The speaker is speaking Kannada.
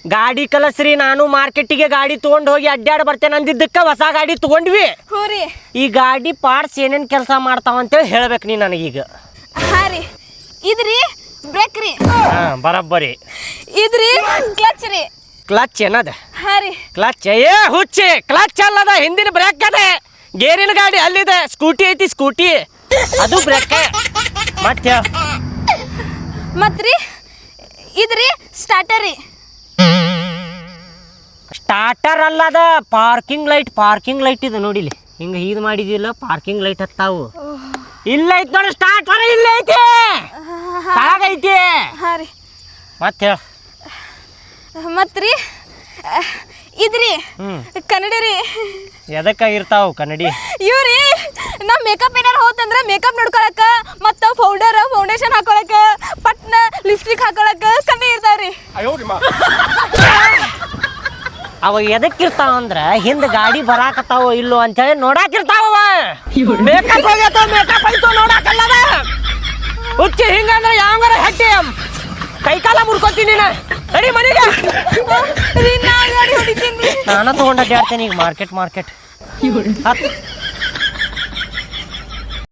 ಗಾಡಿ ಕಲಸ್ರಿ, ನಾನು ಮಾರ್ಕೆಟಿಗೆ ಗಾಡಿ ತಗೊಂಡ್ ಹೋಗಿ ಅಡ್ಡಾಡ್ ಬರ್ತೇನೆ ಅಂದಿದ್ದಕ್ಕೆ ಹೊಸ ಗಾಡಿ ತಗೊಂಡ್ವಿ. ಹ್ಞೂ ರೀ. ಈ ಗಾಡಿ ಪಾರ್ಟ್ಸ್ ಏನೇನ್ ಕೆಲಸ ಮಾಡ್ತಾವ ಅಂತೇಳಿ ಹೇಳ್ಬೇಕು ನೀ ನನಗೀಗ. ಹಾ ರೀ. ಇದ್ರಿ ಬ್ರೇಕ್ ರೀ. ಬರಬ್ಬರಿ. ಇದ್ರಿ ಕ್ಲಚ್ ರೀ. ಕ್ಲಚ್ ಏನದ? ಹಾ ರೀ. ಕ್ಲಚ್ ಏ ಹುಚ್ಚಿ, ಕ್ಲಚ್ ಅಲ್ಲದ, ಹಿಂದಿನ ಬ್ರೇಕ್ ಅದೇ. ಗೇರಿನ ಗಾಡಿ ಅಲ್ಲಿದೆ, ಸ್ಕೂಟಿ ಐತಿ, ಸ್ಕೂಟಿ ಅದು ಬ್ರೇಕ್. ಮತ್ತೆ ಮತ್ರಿ ಇದ್ರಿ ಸ್ಟಾರ್ಟರ್ ರೀ. ಸ್ಟಾರ್ಟರ್ ಅಲ್ಲದ, ಪಾರ್ಕಿಂಗ್ ಲೈಟ್ ಇದೆ ನೋಡಿಲಿ, ಹಿಂಗ ಇದು ಮಾಡಿದಿಲ್ಲ, ಪಾರ್ಕಿಂಗ್ ಲೈಟ್ ಹತ್ತಾವು. ಇಲ್ಲ ಐತಿ ನೋಡಿ ಸ್ಟಾರ್ಟರ್, ಇಲ್ಲ ಐತಿ, ತಾಗೈತಿ. ಹಾ ರೀ. ಮತ್ತೆ ಹೇಳ. ಮತ್ರಿ ಇದ್ರಿ ಕನ್ನಡಿ ರೀ. ಎದಕ್ಕಾಗಿರ್ತಾವು ಕನ್ನಡಿ? ಇವ್ರಿ ನಮ್ ಮೇಕಪ್ ಏನಾರು ಹೋತಂದ್ರ ಮೇಕಪ್ ನೋಡ್ಕೊಳಕ, ಮತ್ತ ಫೌಂಡೇಶನ್ ಹಾಕೊಳಕ, ಪಟ್ನ ಲಿಪ್ಸ್ಟಿಕ್ ಹಾಕೊಳಕ ಕಮ್ಮಿ ಇರ್ತಾವ್ರಿ. ಅವ ಎದಕ್ಕಿರ್ತಾವ ಅಂದ್ರ ಹಿಂದ ಗಾಡಿ ಬರಾಕತ್ತಾವೋ ಇಲ್ಲೋ ಅಂತೇಳಿ ನೋಡಾಕಿರ್ತಾವ. Makeup ಹೋಗ್ಯತ, makeup ಐತೋ ನೋಡಾಕಲ್ಲದ. ಹುಚ್ಚಿ ಹಿಂಗಂದ್ರೆ ಯಾವಂಗಾರ ಹೆಟ್ಟಿ ಕೈಕಾಲ ಮುರ್ಕೋತೀನಿ ನೀನು. ನಡಿ ಮನೆಗೆ. ನಾನು ಗಾಡಿ ಹೊಡಿತೀನಿ. ನಾನು ತಗೊಂಡಾಡ್ತೇನೆ ಈಗ ಮಾರ್ಕೆಟ್.